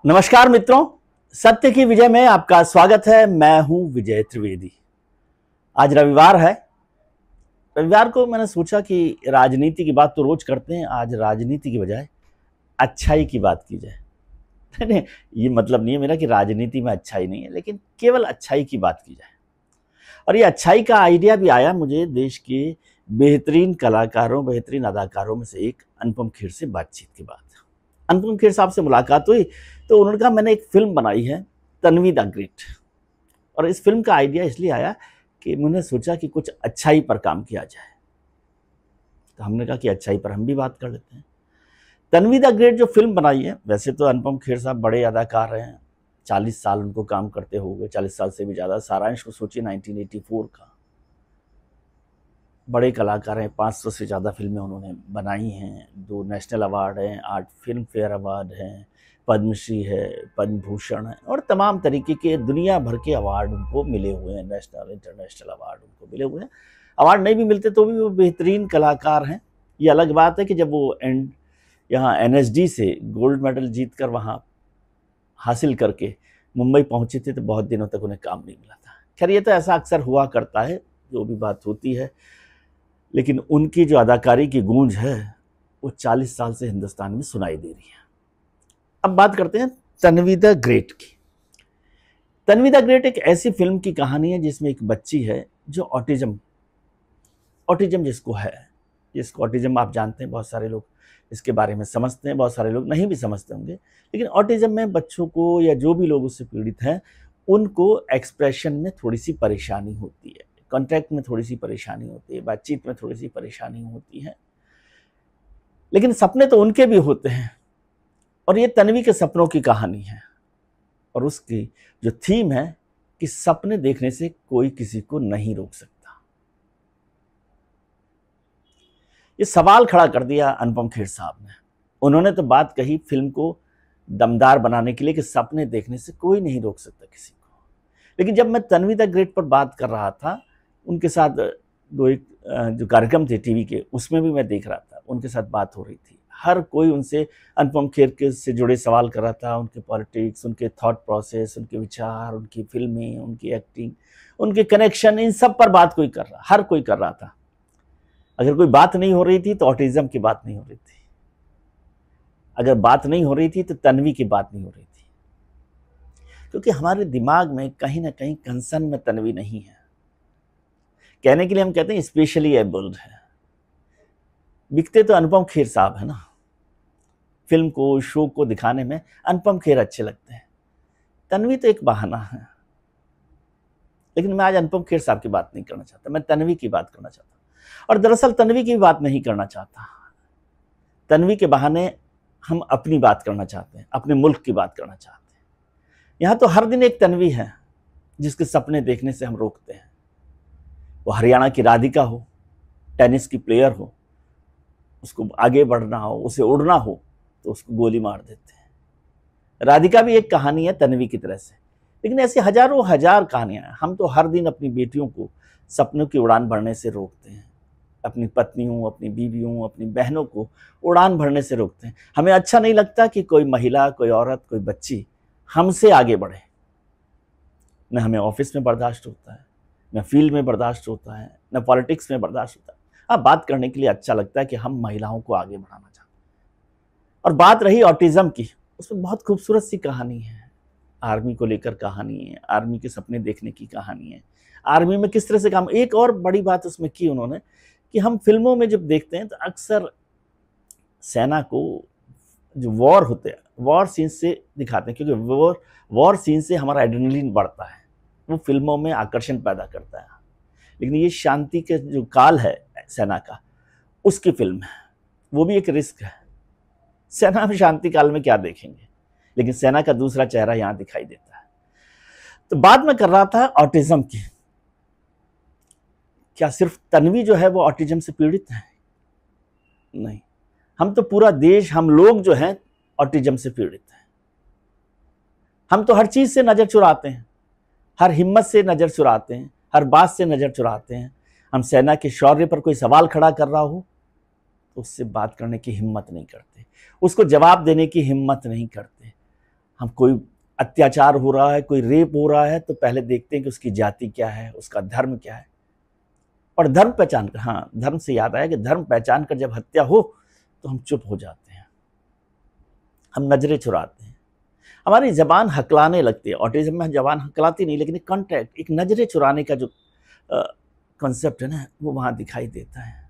नमस्कार मित्रों, सत्य की विजय में आपका स्वागत है। मैं हूं विजय त्रिवेदी। आज रविवार है। रविवार को मैंने सोचा कि राजनीति की बात तो रोज करते हैं, आज राजनीति की बजाय अच्छाई की बात की जाए। नहीं, ये मतलब नहीं है मेरा कि राजनीति में अच्छाई नहीं है, लेकिन केवल अच्छाई की बात की जाए। और ये अच्छाई का आइडिया भी आया मुझे देश के बेहतरीन कलाकारों, बेहतरीन अदाकारों में से एक अनुपम खेर से बातचीत के बाद। अनुपम खेर साहब से मुलाकात हुई तो उन्होंने कहा मैंने एक फिल्म बनाई है, तन्वी द ग्रेट। और इस फिल्म का आइडिया इसलिए आया कि मैंने सोचा कि कुछ अच्छाई पर काम किया जाए। तो हमने कहा कि अच्छाई पर हम भी बात कर लेते हैं। तन्वी द ग्रेट जो फिल्म बनाई है, वैसे तो अनुपम खेर साहब बड़े अदाकार हैं, 40 साल उनको काम करते हो गए, 40 साल से भी ज़्यादा। सारांश को सोचिए 1984 का। बड़े कलाकार हैं, 500 से ज़्यादा फिल्में उन्होंने बनाई हैं, 2 नेशनल अवार्ड हैं, 8 फिल्म फेयर अवार्ड हैं, पद्मश्री है, पद्म भूषण है और तमाम तरीके के दुनिया भर के अवार्ड उनको मिले हुए हैं। नेशनल इंटरनेशनल अवार्ड उनको मिले हुए हैं। अवार्ड नहीं भी मिलते तो भी वो बेहतरीन कलाकार हैं। ये अलग बात है कि जब वो यहाँ NSD से गोल्ड मेडल जीत कर वहाँ हासिल करके मुंबई पहुँचे थे तो बहुत दिनों तक उन्हें काम नहीं मिला था। खैर, ये तो ऐसा अक्सर हुआ करता है, जो भी बात होती है। लेकिन उनकी जो अदाकारी की गूंज है वो 40 साल से हिंदुस्तान में सुनाई दे रही है। अब बात करते हैं तन्वी द ग्रेट की। तन्वी द ग्रेट एक ऐसी फिल्म की कहानी है जिसमें एक बच्ची है जो ऑटिज्म जिसको है, जिसको ऑटिज्म आप जानते हैं, बहुत सारे लोग इसके बारे में समझते हैं, बहुत सारे लोग नहीं भी समझते होंगे। लेकिन ऑटिज्म में बच्चों को या जो भी लोग उससे पीड़ित हैं उनको एक्सप्रेशन में थोड़ी सी परेशानी होती है, कॉन्टैक्ट में थोड़ी सी परेशानी होती है, बातचीत में थोड़ी सी परेशानी होती है। लेकिन सपने तो उनके भी होते हैं और ये तन्वी के सपनों की कहानी है। और उसकी जो थीम है कि सपने देखने से कोई किसी को नहीं रोक सकता। ये सवाल खड़ा कर दिया अनुपम खेर साहब ने। उन्होंने तो बात कही फिल्म को दमदार बनाने के लिए कि सपने देखने से कोई नहीं रोक सकता किसी को। लेकिन जब मैं तन्वी द ग्रेट पर बात कर रहा था, उनके साथ एक जो कार्यक्रम थे टीवी के, उसमें भी मैं देख रहा था, उनके साथ बात हो रही थी। हर कोई उनसे अनुपम खेर के से जुड़े सवाल कर रहा था, उनके पॉलिटिक्स, उनके थॉट प्रोसेस, उनके विचार, उनकी फिल्में, उनकी एक्टिंग, उनके कनेक्शन, इन सब पर बात हर कोई कर रहा था। अगर कोई बात नहीं हो रही थी तो ऑटिज्म की बात नहीं हो रही थी, अगर बात नहीं हो रही थी तो तन्वी की बात नहीं हो रही थी। क्योंकि हमारे दिमाग में कहीं ना कहीं कंसर्न में तन्वी नहीं है। कहने के लिए हम कहते हैं स्पेशली एबल्ड है। बिकते तो अनुपम खेर साहब है ना, फिल्म को, शो को दिखाने में अनुपम खेर अच्छे लगते हैं, तन्वी तो एक बहाना है। लेकिन मैं आज अनुपम खेर साहब की बात नहीं करना चाहता, मैं तन्वी की बात करना चाहता हूं। और दरअसल तन्वी की बात नहीं करना चाहता, तन्वी के बहाने हम अपनी बात करना चाहते हैं, अपने मुल्क की बात करना चाहते हैं। यहां तो हर दिन एक तन्वी है जिसके सपने देखने से हम रोकते हैं। वो हरियाणा की राधिका हो, टेनिस की प्लेयर हो, उसको आगे बढ़ना हो, उसे उड़ना हो तो उसको गोली मार देते हैं। राधिका भी एक कहानी है तन्वी की तरह से। लेकिन ऐसे हजारों हजार कहानियां हैं। हम तो हर दिन अपनी बेटियों को सपनों की उड़ान भरने से रोकते हैं, अपनी पत्नियों, अपनी बीवियों, अपनी बहनों को उड़ान भरने से रोकते हैं। हमें अच्छा नहीं लगता कि कोई महिला, कोई औरत, कोई बच्ची हमसे आगे बढ़े। न हमें ऑफिस में बर्दाश्त होता है, न फील्ड में बर्दाश्त होता है, न पॉलिटिक्स में बर्दाश्त होता है। हाँ, बात करने के लिए अच्छा लगता है कि हम महिलाओं को आगे बढ़ाना चाहते हैं। और बात रही ऑटिज्म की, उसमें बहुत खूबसूरत सी कहानी है। आर्मी को लेकर कहानी है, आर्मी के सपने देखने की कहानी है, आर्मी में किस तरह से काम। एक और बड़ी बात उसमें की उन्होंने कि हम फिल्मों में जब देखते हैं तो अक्सर सेना को जो वॉर होते हैं, वॉर सीन से दिखाते हैं, क्योंकि वॉर सीन से हमारा एड्रेनलिन बढ़ता है, वो फिल्मों में आकर्षण पैदा करता है। लेकिन ये शांति के जो काल है सेना का, उसकी फिल्म है, वो भी एक रिस्क है। सेना में शांति काल में क्या देखेंगे, लेकिन सेना का दूसरा चेहरा यहां दिखाई देता है। तो बात मैं कर रहा था ऑटिज्म की। क्या सिर्फ तन्वी जो है वो ऑटिज्म से पीड़ित है? नहीं, हम तो पूरा देश, हम लोग जो हैं ऑटिज्म से पीड़ित हैं। हम तो हर चीज से नजर चुराते हैं, हर हिम्मत से नजर चुराते हैं, हर बात से नजर चुराते हैं। हम सेना के शौर्य पर कोई सवाल खड़ा कर रहा हो तो उससे बात करने की हिम्मत नहीं करते, उसको जवाब देने की हिम्मत नहीं करते। हम कोई अत्याचार हो रहा है, कोई रेप हो रहा है, तो पहले देखते हैं कि उसकी जाति क्या है, उसका धर्म क्या है। और धर्म पहचान कर, हाँ धर्म से याद आया कि धर्म पहचान कर जब हत्या हो तो हम चुप हो जाते हैं, हम नजरें चुराते हैं, हमारी जबान हकलाने लगती है। ऑटिज्म में जबान हकलाती नहीं, लेकिन एक कॉन्टैक्ट, एक नजरें चुराने का जो कॉन्सेप्ट है ना, वो वहाँ दिखाई देता है।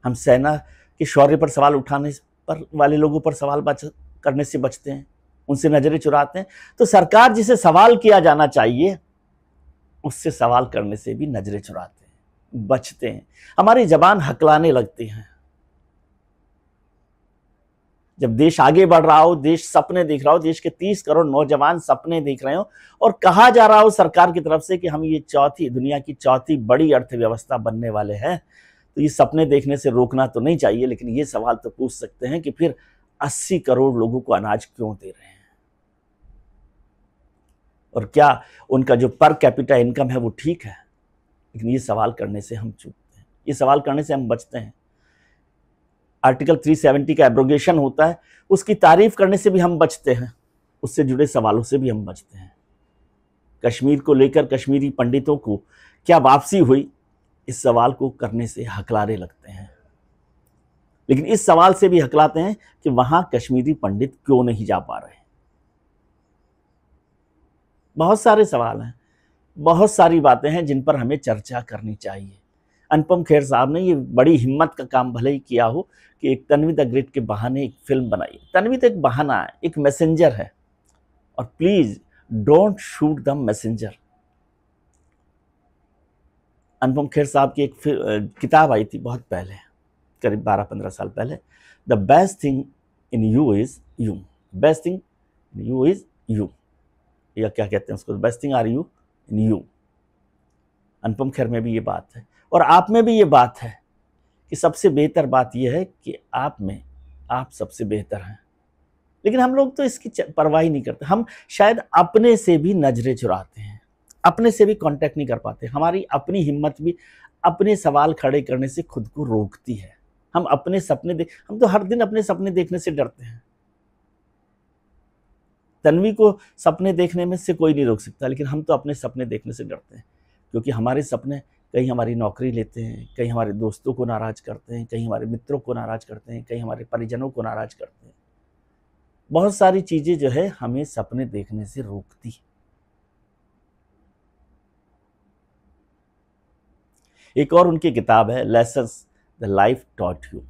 हम सेना के शौर्य पर सवाल उठाने पर वाले लोगों पर सवाल करने से बचते हैं, उनसे नजरें चुराते हैं। तो सरकार जिसे सवाल किया जाना चाहिए उससे सवाल करने से भी नजरें चुराते हैं, बचते हैं, हमारी जबान हकलाने लगती है। जब देश आगे बढ़ रहा हो, देश सपने देख रहा हो, देश के 30 करोड़ नौजवान सपने देख रहे हो और कहा जा रहा हो सरकार की तरफ से कि हम ये दुनिया की चौथी बड़ी अर्थव्यवस्था बनने वाले हैं, तो ये सपने देखने से रोकना तो नहीं चाहिए। लेकिन ये सवाल तो पूछ सकते हैं कि फिर 80 करोड़ लोगों को अनाज क्यों दे रहे हैं, और क्या उनका जो पर कैपिटा इनकम है वो ठीक है। लेकिन ये सवाल करने से हम चूकते हैं, ये सवाल करने से हम बचते हैं। आर्टिकल 370 का एब्रोगेशन होता है, उसकी तारीफ करने से भी हम बचते हैं, उससे जुड़े सवालों से भी हम बचते हैं। कश्मीर को लेकर कश्मीरी पंडितों को क्या वापसी हुई, इस सवाल को करने से हकलारे लगते हैं। लेकिन इस सवाल से भी हकलाते हैं कि वहां कश्मीरी पंडित क्यों नहीं जा पा रहे। बहुत सारे सवाल हैं, बहुत सारी बातें हैं जिन पर हमें चर्चा करनी चाहिए। अनुपम खेर साहब ने ये बड़ी हिम्मत का काम भले ही किया हो कि एक तन्वी द ग्रेट के बहाने एक फिल्म बनाई। तन्वी तो एक बहाना है, एक मैसेंजर है, और please don't shoot the messenger. Anupam Kher साहब की एक किताब आई थी बहुत पहले, करीब 12-15 साल पहले, the best thing in you is you, best thing in you is you, या क्या कहते हैं उसको, best thing are you in you. Anupam Kher में भी ये बात है और आप में भी ये बात है कि सबसे बेहतर बात यह है कि आप में आप सबसे बेहतर हैं। लेकिन हम लोग तो इसकी परवाह ही नहीं करते। हम शायद अपने से भी नजरें चुराते हैं, अपने से भी कांटेक्ट नहीं कर पाते। हमारी अपनी हिम्मत भी अपने सवाल खड़े करने से खुद को रोकती है। हम अपने सपने हम तो हर दिन अपने सपने देखने से डरते हैं। तन्वी को सपने देखने में से कोई नहीं रोक सकता, लेकिन हम तो अपने सपने देखने से डरते हैं, क्योंकि हमारे सपने कहीं हमारी नौकरी लेते हैं, कहीं हमारे दोस्तों को नाराज करते हैं, कहीं हमारे मित्रों को नाराज करते हैं, कहीं हमारे परिजनों को नाराज करते हैं। बहुत सारी चीजें जो है हमें सपने देखने से रोकती। एक और उनकी किताब है lessons the life taught you.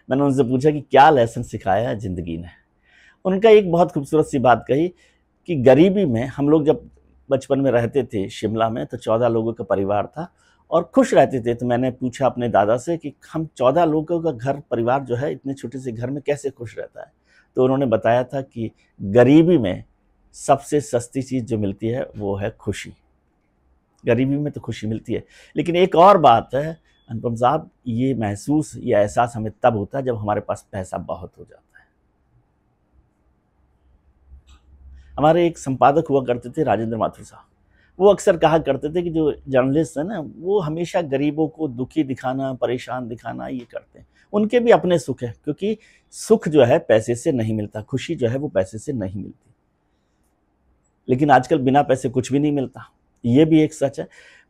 मैंने उनसे पूछा कि क्या लेसन सिखाया है जिंदगी ने। उनका एक बहुत खूबसूरत सी बात कही कि गरीबी में हम लोग जब बचपन में रहते थे शिमला में, तो 14 लोगों का परिवार था और खुश रहते थे। तो मैंने पूछा अपने दादा से कि हम 14 लोगों का घर परिवार जो है इतने छोटे से घर में कैसे खुश रहता है। तो उन्होंने बताया था कि गरीबी में सबसे सस्ती चीज़ जो मिलती है वो है खुशी। गरीबी में तो खुशी मिलती है, लेकिन एक और बात है अनुपम साहब, ये महसूस या एहसास हमें तब होता है जब हमारे पास पैसा बहुत हो जाता है। हमारे एक संपादक हुआ करते थे राजेंद्र माथुर साहब, वो अक्सर कहा करते थे कि जो जर्नलिस्ट है ना, वो हमेशा गरीबों को दुखी दिखाना, परेशान दिखाना ये करते हैं। उनके भी अपने सुख है, क्योंकि सुख जो है पैसे से नहीं मिलता, खुशी जो है वो पैसे से नहीं मिलती। लेकिन आजकल बिना पैसे कुछ भी नहीं मिलता, ये भी एक सच है।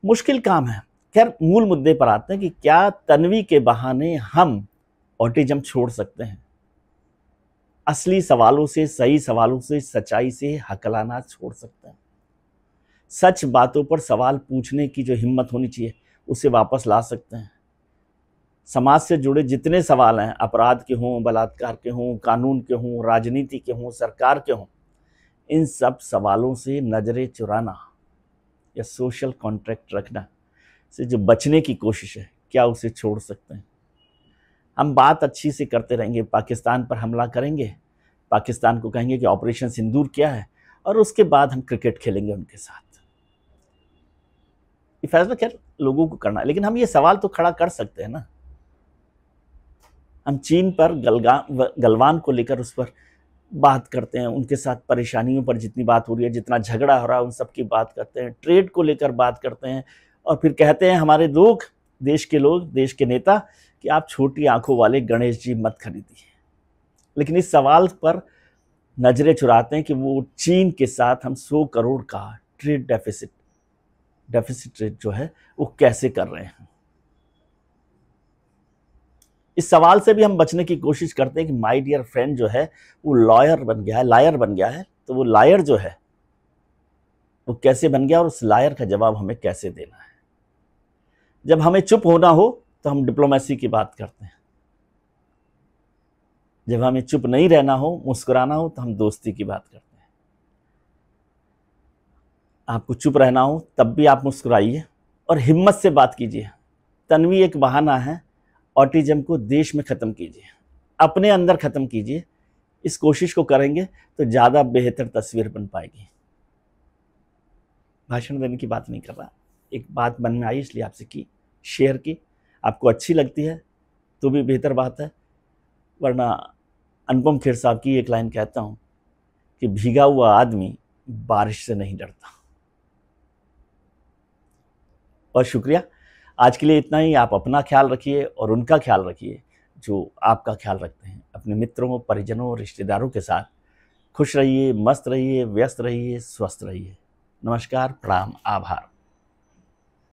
मुश्किल काम है। खैर मूल मुद्दे पर आते हैं कि क्या तन्वी के बहाने हम ऑटिज्म छोड़ सकते हैं। असली सवालों से, सही सवालों से, सच्चाई से हकलाना छोड़ सकते हैं। सच बातों पर सवाल पूछने की जो हिम्मत होनी चाहिए उसे वापस ला सकते हैं। समाज से जुड़े जितने सवाल हैं, अपराध के हों, बलात्कार के हों, कानून के हों, राजनीति के हों, सरकार के हों, इन सब सवालों से नजरें चुराना या सोशल कॉन्ट्रैक्ट रखना से जो बचने की कोशिश है, क्या उसे छोड़ सकते हैं। हम बात अच्छी से करते रहेंगे, पाकिस्तान पर हमला करेंगे, पाकिस्तान को कहेंगे कि ऑपरेशन सिंदूर क्या है, और उसके बाद हम क्रिकेट खेलेंगे उनके साथ। ये फैसला खैर लोगों को करना है, लेकिन हम ये सवाल तो खड़ा कर सकते हैं ना। हम चीन पर गलवान को लेकर उस पर बात करते हैं, उनके साथ परेशानियों पर जितनी बात हो रही है, जितना झगड़ा हो रहा है, उन सब की बात करते हैं, ट्रेड को लेकर बात करते हैं, और फिर कहते हैं हमारे लोग, देश के लोग, देश के नेता, कि आप छोटी आंखों वाले गणेश जी मत खरीदिए। लेकिन इस सवाल पर नजरें चुराते हैं कि वो चीन के साथ हम 100 करोड़ का ट्रेड डेफिसिट ट्रेड जो है वो कैसे कर रहे हैं। इस सवाल से भी हम बचने की कोशिश करते हैं कि माय डियर फ्रेंड जो है वो लायर बन गया है, तो वो लायर जो है वो कैसे बन गया और उस लायर का जवाब हमें कैसे देना है। जब हमें चुप होना हो तो हम डिप्लोमेसी की बात करते हैं, जब हमें चुप नहीं रहना हो, मुस्कुराना हो, तो हम दोस्ती की बात करते हैं। आपको चुप रहना हो तब भी आप मुस्कुराइए और हिम्मत से बात कीजिए। तन्वी एक बहाना है, ऑटिज्म को देश में ख़त्म कीजिए, अपने अंदर ख़त्म कीजिए। इस कोशिश को करेंगे तो ज़्यादा बेहतर तस्वीर बन पाएगी। भाषण देने की बात नहीं कर रहा, एक बात मन में आई इसलिए आपसे की, शेयर की। आपको अच्छी लगती है तो भी बेहतर बात है, वरना अनुपम खेर साहब की एक लाइन कहता हूँ कि भीगा हुआ आदमी बारिश से नहीं डरता। और शुक्रिया, आज के लिए इतना ही। आप अपना ख्याल रखिए और उनका ख्याल रखिए जो आपका ख्याल रखते हैं। अपने मित्रों, परिजनों, रिश्तेदारों के साथ खुश रहिए, मस्त रहिए, व्यस्त रहिए, स्वस्थ रहिए। नमस्कार, प्रणाम, आभार।